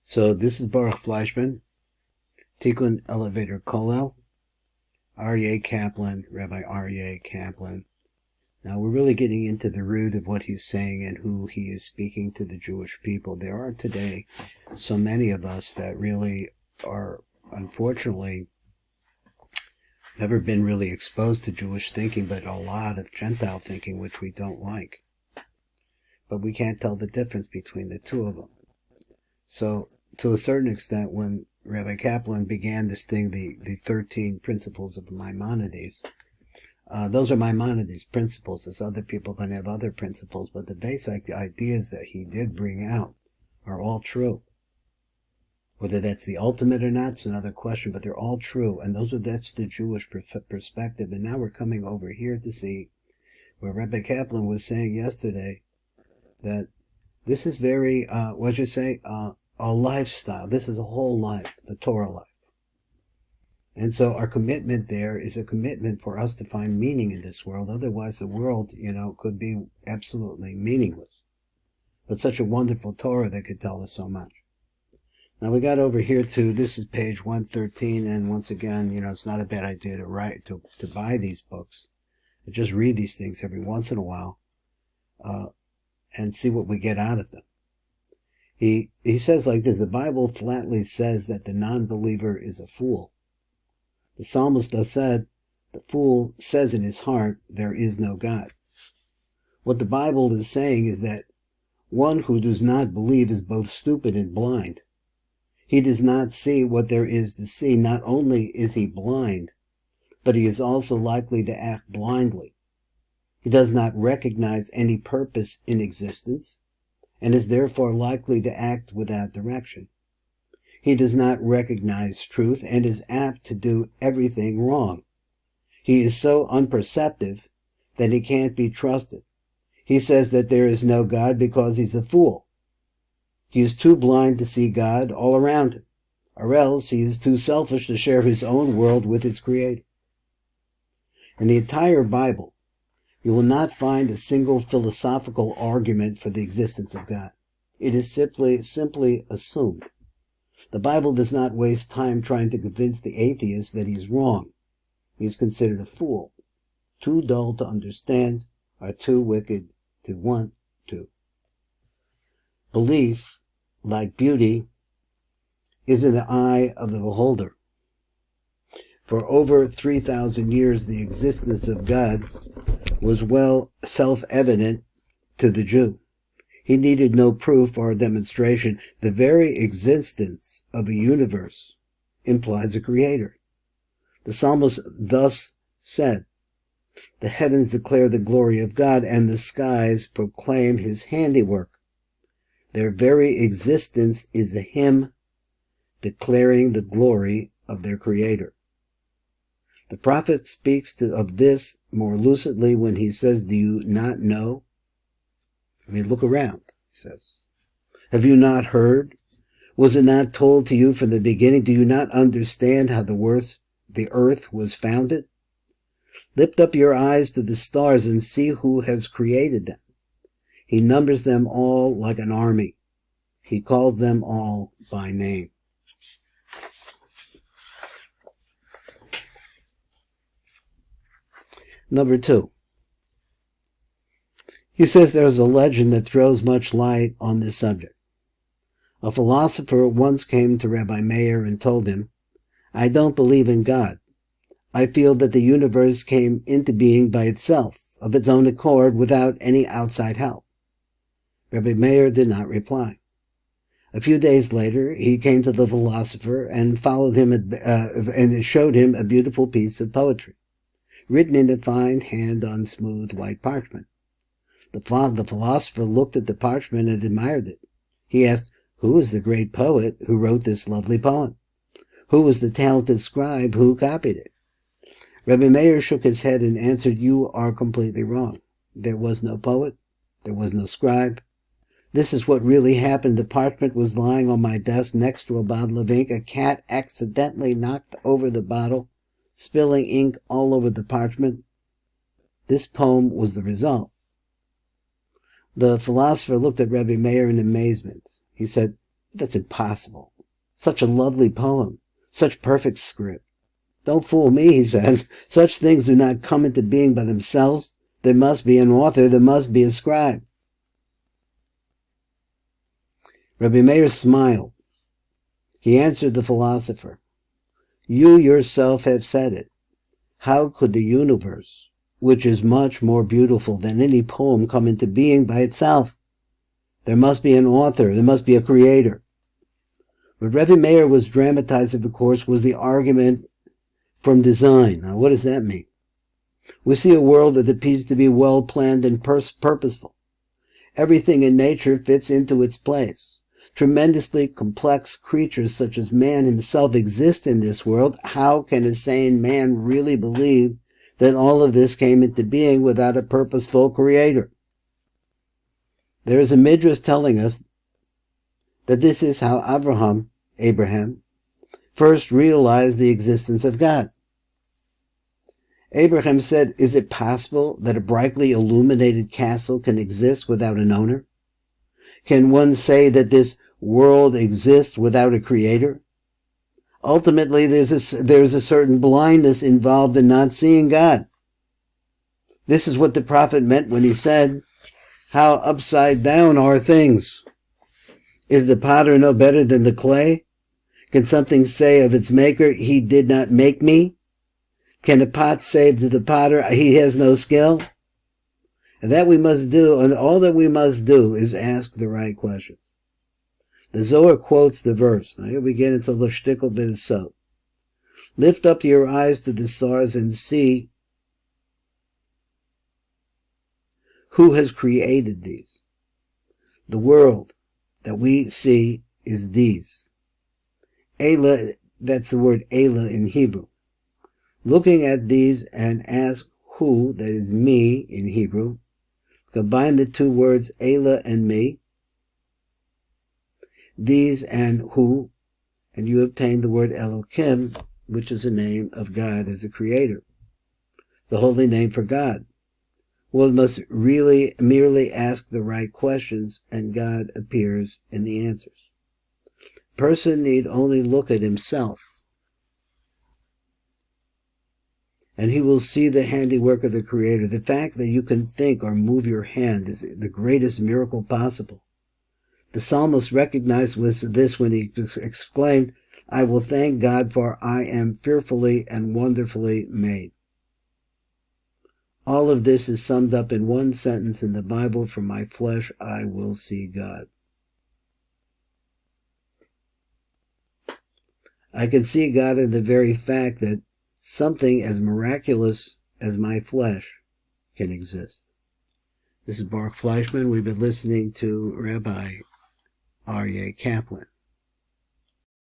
So this is Baruch Fleischman, Tikkun Elevator Kollel, Aryeh Kaplan, Rabbi Aryeh Kaplan. Now we're really getting into the root of what he's saying and who he is speaking to the Jewish people. There are today so many of us that really are, unfortunately, never been really exposed to Jewish thinking, but a lot of Gentile thinking, which we don't like. But we can't tell the difference between the two of them. So, to a certain extent, when Rabbi Kaplan began this thing, the 13 principles of Maimonides, those are Maimonides' principles. There's other people going to have other principles, but the basic ideas that he did bring out are all true. Whether that's the ultimate or not is another question, but they're all true, and that's the Jewish perspective. And now we're coming over here to see where Rabbi Kaplan was saying yesterday that this is very, a lifestyle. This is a whole life, the Torah life. And so our commitment there is a commitment for us to find meaning in this world. Otherwise the world, could be absolutely meaningless. But such a wonderful Torah that could tell us so much. Now we got over here to, this is page 113, and once again, it's not a bad idea to buy these books. And just read these things every once in a while, and see what we get out of them. He says like this: the Bible flatly says that the non-believer is a fool. The psalmist thus said, the fool says in his heart, there is no God. What the Bible is saying is that one who does not believe is both stupid and blind. He does not see what there is to see. Not only is he blind, but he is also likely to act blindly. He does not recognize any purpose in existence, and is therefore likely to act without direction. He does not recognize truth and is apt to do everything wrong. He is so unperceptive that he can't be trusted. He says that there is no God because he's a fool. He is too blind to see God all around him, or else he is too selfish to share his own world with its creator. In the entire Bible, you will not find a single philosophical argument for the existence of God. It is simply assumed. The Bible does not waste time trying to convince the atheist that he's wrong. He is considered a fool, too dull to understand, or too wicked to want to. Belief, like beauty, is in the eye of the beholder. For over 3,000 years, the existence of God was well self-evident to the Jew. He needed no proof or demonstration. The very existence of a universe implies a creator. The psalmist thus said, the heavens declare the glory of God, and the skies proclaim his handiwork. Their very existence is a hymn declaring the glory of their creator. The prophet speaks of this more lucidly when he says, do you not know? Look around, he says. Have you not heard? Was it not told to you from the beginning? Do you not understand how the earth was founded? Lift up your eyes to the stars and see who has created them. He numbers them all like an army. He calls them all by name. Number 2. He says there's a legend that throws much light on this subject. A philosopher once came to Rabbi Meir and told him, I don't believe in God. I feel that the universe came into being by itself, of its own accord, without any outside help. Rabbi Meir did not reply. A few days later, he came to the philosopher and followed him and showed him a beautiful piece of poetry, written in a fine hand on smooth white parchment. The philosopher looked at the parchment and admired it. He asked, who is the great poet who wrote this lovely poem? Who was the talented scribe who copied it? Rabbi Meir shook his head and answered, you are completely wrong. There was no poet. There was no scribe. This is what really happened. The parchment was lying on my desk next to a bottle of ink. A cat accidentally knocked over the bottle, spilling ink all over the parchment. This poem was the result. The philosopher looked at Rabbi Meir in amazement. He said, That's impossible. Such a lovely poem. Such perfect script. Don't fool me, he said. Such things do not come into being by themselves. There must be an author. There must be a scribe. Rabbi Meir smiled. He answered the philosopher, "You yourself have said it. How could the universe, which is much more beautiful than any poem, come into being by itself? There must be an author. There must be a creator." What Rabbi Meir was dramatizing, of course, was the argument from design. Now, what does that mean? We see a world that appears to be well-planned and purposeful. Everything in nature fits into its place. Tremendously complex creatures such as man himself exist in this world. How can a sane man really believe that all of this came into being without a purposeful creator? There is a midrash telling us that this is how Abraham, first realized the existence of God. Abraham said, "Is it possible that a brightly illuminated castle can exist without an owner? Can one say that this world exists without a creator?" Ultimately, there's a certain blindness involved in not seeing God. This is what the prophet meant when he said, "How upside down are things? Is the potter no better than the clay? Can something say of its maker, 'He did not make me'? Can a pot say to the potter, 'He has no skill'?" And that we must do, and all that we must do is ask the right questions. The Zohar quotes the verse. Now here we get into the shtickle bit of soap. "Lift up your eyes to the stars and see who has created these." The world that we see is these. Elah, that's the word Elah in Hebrew. Looking at these and ask who, that is me in Hebrew. Combine the two words Elah and me, these and who, and you obtain the word Elohim, which is the name of God as a creator, the holy name for God. One must really merely ask the right questions, and God appears in the answers. Person need only look at himself, and he will see the handiwork of the Creator. The fact that you can think or move your hand is the greatest miracle possible. The psalmist recognized this when he exclaimed, "I will thank God, for I am fearfully and wonderfully made." All of this is summed up in one sentence in the Bible, "For my flesh I will see God." I can see God in the very fact that something as miraculous as my flesh can exist. This is Baruch Fleischman. We've been listening to Rabbi Aryeh Kaplan.